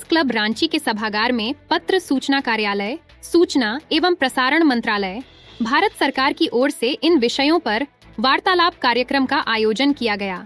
Club Ranchi के सभागार में पत्र सूचना कार्यालय, सूचना एवं प्रसारण मंत्रालय, भारत सरकार की ओर से इन विषयों पर वार्तालाप कार्यक्रम का आयोजन किया गया।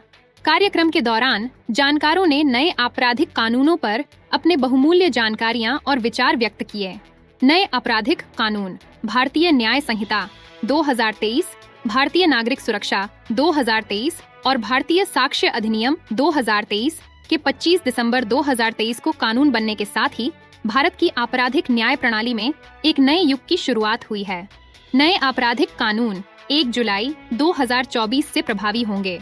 कार्यक्रम के दौरान जानकारों ने नए आपराधिक कानूनों पर अपने बहुमूल्य जानकारियां और विचार व्यक्त किए। नए आपराधिक कानून, भारतीय न्याय संहिता 2023, भारतीय नागरिक सुरक्षा 2023 और भारतीय साक्ष्य अधिनियम 2023 के 25 दिसंबर 2023 को कानून बनने के साथ ही भारत की आपराधिक न्याय प्रणाली में एक नए युग की शुरुआत हुई है। नए आपराधिक कानून 1 जुलाई 2024 से प्रभावी होंगे।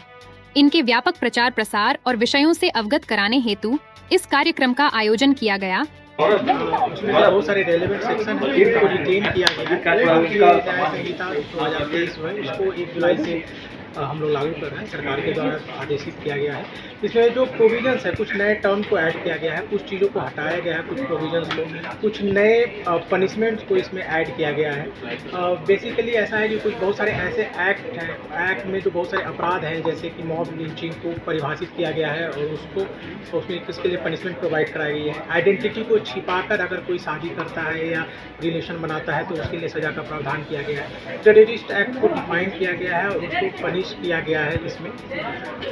इनके व्यापक प्रचार प्रसार और विषयों से अवगत कराने हेतु इस कार्यक्रम का आयोजन किया गया। उसमें बहुत सारे रेलेवेंट सेक्शन हैं जिनको रिटेन किया गया है। उसको 1 जुलाई से हम लोग लागू कर रहे हैं, सरकार के द्वारा आदेशित किया गया है। इसमें जो प्रोविजंस है, कुछ नए टर्म को ऐड किया गया है, कुछ चीज़ों को हटाया गया है, कुछ प्रोविजंस को, कुछ नए पनिशमेंट्स को इसमें ऐड किया गया है। बेसिकली ऐसा है कि कुछ बहुत सारे ऐसे एक्ट हैं, एक्ट में जो बहुत सारे अपराध हैं, जैसे कि मॉब लिंचिंग को परिभाषित किया गया है और उसमें किसके लिए पनिशमेंट प्रोवाइड कराई गई है। आइडेंटिटी को छिपाकर अगर कोई शादी करता है या रिलेशन बनाता है तो उसके लिए सज़ा का प्रावधान किया गया है। टेररिस्ट एक्ट को डिफाइन किया गया है और उसको पनिश किया गया है। इसमें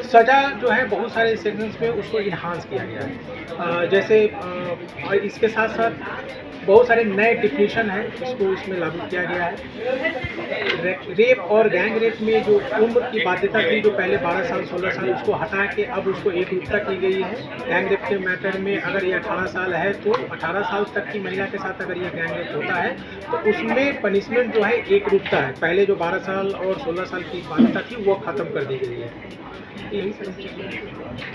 सज़ा जो है बहुत सारे सेक्शंस में उसको इन्हांस किया गया है। जैसे और इसके साथ साथ बहुत सारे नए डिफिनीशन हैं, इसको इसमें लागू किया गया है। रेप और गैंग रेप में जो उम्र की बाध्यता थी, जो पहले 12 साल 16 साल, उसको हटा के अब उसको एक रूपता की गई है। गैंग रेप के मैटर में अगर ये 18 साल है तो 18 साल तक की महिला के साथ अगर ये गैंग रेप होता है तो उसमें पनिशमेंट जो है एक रूपता है। पहले जो 12 साल और 16 साल की बाध्यता थी वो ख़त्म कर दी गई है। यही सब चीज़ें।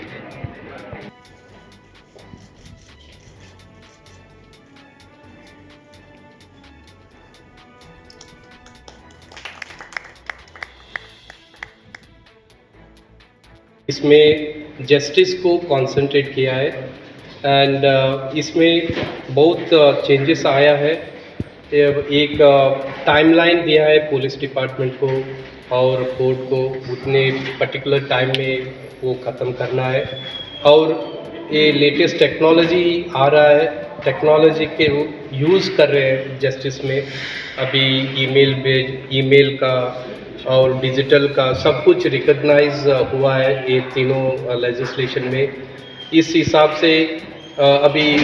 इसमें जस्टिस को कंसंट्रेट किया है एंड इसमें बहुत चेंजेस आया है। एक टाइमलाइन दिया है पुलिस डिपार्टमेंट को और कोर्ट को, उतने पर्टिकुलर टाइम में वो ख़त्म करना है। और ये लेटेस्ट टेक्नोलॉजी आ रहा है, टेक्नोलॉजी के यूज़ कर रहे हैं जस्टिस में। अभी ईमेल का और डिजिटल का सब कुछ रिकॉग्नाइज हुआ है ये तीनों लेजिस्लेशन में। इस हिसाब से अभी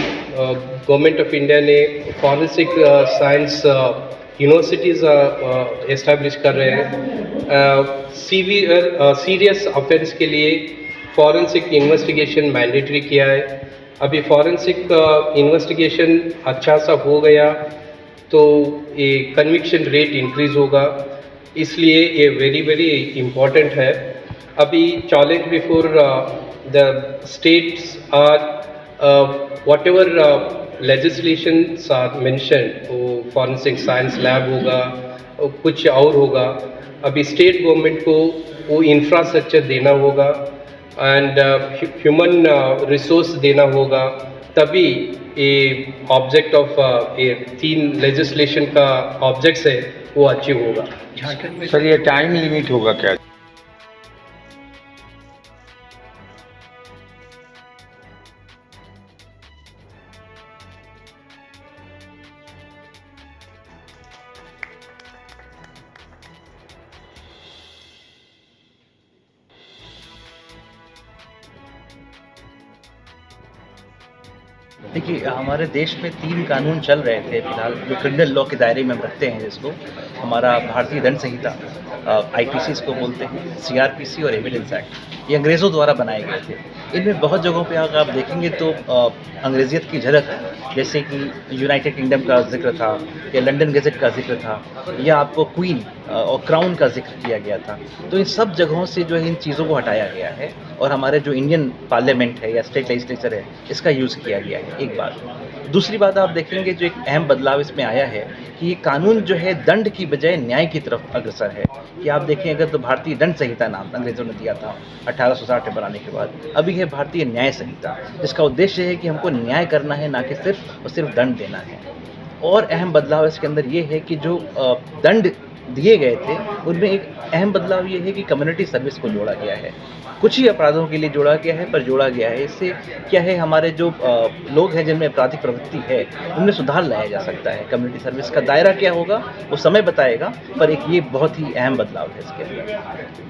गवर्नमेंट ऑफ इंडिया ने फॉरेंसिक साइंस यूनिवर्सिटीज़ एस्टैब्लिश कर रहे हैं। सीरियस ऑफेंस के लिए फॉरेंसिक इन्वेस्टिगेशन मैंडेटरी किया है। अभी फॉरेंसिक इन्वेस्टिगेशन अच्छा सा हो गया तो ये कन्विक्शन रेट इंक्रीज़ होगा, इसलिए ये वेरी इम्पॉर्टेंट है। अभी challenge before the states are whatever legislations are mentioned, वो फॉरेंसिक साइंस लैब होगा, कुछ और होगा। अभी स्टेट गवर्नमेंट को वो इंफ्रास्ट्रक्चर देना होगा एंड ह्यूमन रिसोर्स देना होगा, तभी ये ऑब्जेक्ट ऑफ ये 3 लेजिस्लेशन का ऑब्जेक्ट्स है वो अचीव होगा। सर, ये टाइम लिमिट होगा क्या? देखिए, हमारे देश में 3 कानून चल रहे थे फिलहाल, जो क्रिमिनल लॉ के दायरे में हम रखते हैं, जिसको हमारा भारतीय दंड संहिता आईपीसी इसको बोलते हैं, सीआरपीसी और एविडेंस एक्ट। ये अंग्रेज़ों द्वारा बनाए गए थे। इनमें बहुत जगहों पे अगर आप देखेंगे तो अंग्रेजियत की झलक है, जैसे कि यूनाइटेड किंगडम का जिक्र था या लंदन गज़ेट का जिक्र था या आपको क्वीन और क्राउन का जिक्र किया गया था। तो इन सब जगहों से जो है इन चीज़ों को हटाया गया है और हमारे जो इंडियन पार्लियामेंट है या स्टेट लेजिस्लेचर है, इसका यूज़ किया गया है। एक बात। दूसरी बात, आप देखेंगे जो एक अहम बदलाव इसमें आया है कि ये कानून जो है दंड की बजाय न्याय की तरफ अग्रसर है। कि आप देखें, अगर तो भारतीय दंड संहिता नाम अंग्रेज़ों ने दिया था 1860 में बनाने के बाद, अभी है भारतीय न्याय संहिता, जिसका उद्देश्य है कि हमको न्याय करना है, ना कि सिर्फ और सिर्फ दंड देना है। और अहम बदलाव इसके अंदर ये है कि जो दंड दिए गए थे उनमें एक अहम बदलाव ये है कि कम्युनिटी सर्विस को जोड़ा गया है। कुछ ही अपराधों के लिए जोड़ा गया है, पर जोड़ा गया है। इससे क्या है, हमारे जो लोग हैं जिनमें आपराधिक प्रवृत्ति है, उनमें सुधार लाया जा सकता है। कम्युनिटी सर्विस का दायरा क्या होगा वो समय बताएगा, पर एक ये बहुत ही अहम बदलाव है इसके अंदर।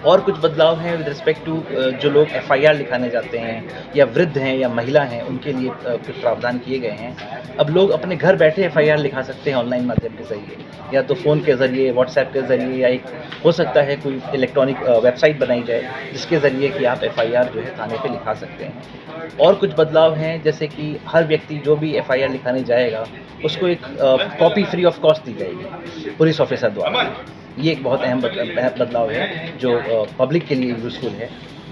और कुछ बदलाव हैं विद रिस्पेक्ट टू जो लोग एफआईआर लिखाने जाते हैं या वृद्ध हैं या महिला हैं, उनके लिए कुछ प्रावधान किए गए हैं। अब लोग अपने घर बैठे एफआईआर लिखा सकते हैं ऑनलाइन माध्यम के ज़रिए, या तो फ़ोन के ज़रिए, व्हाट्सएप के ज़रिए, या एक हो सकता है कोई इलेक्ट्रॉनिक वेबसाइट बनाई जाए जिसके ज़रिए कि आप एफआईआर जो है थाने पे लिखा सकते हैं। और कुछ बदलाव हैं, जैसे कि हर व्यक्ति जो भी एफआईआर लिखाने जाएगा उसको एक कॉपी फ्री ऑफ कॉस्ट दी जाएगी पुलिस ऑफिसर द्वारा। ये एक बहुत अहम बदलाव है जो पब्लिक के लिए यूज़फुल है।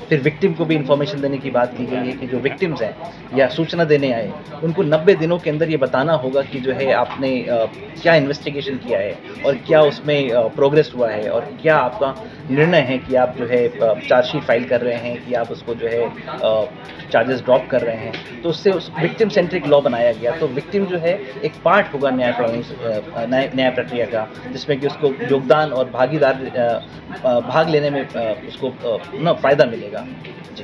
फिर विक्टिम को भी इन्फॉर्मेशन देने की बात की गई है कि जो विक्टिम्स हैं या सूचना देने आए, उनको 90 दिनों के अंदर ये बताना होगा कि जो है आपने क्या इन्वेस्टिगेशन किया है और क्या उसमें प्रोग्रेस हुआ है, और क्या आपका निर्णय है कि आप जो है चार्जशीट फाइल कर रहे हैं कि आप उसको जो है चार्जेस ड्रॉप कर रहे हैं। तो उससे उस विक्टिम सेंट्रिक लॉ बनाया गया। तो विक्टिम जो है एक पार्ट होगा न्याय प्रक्रिया का, जिसमें कि उसको योगदान और भाग लेने में उसको फ़ायदा मिलेगा। जी।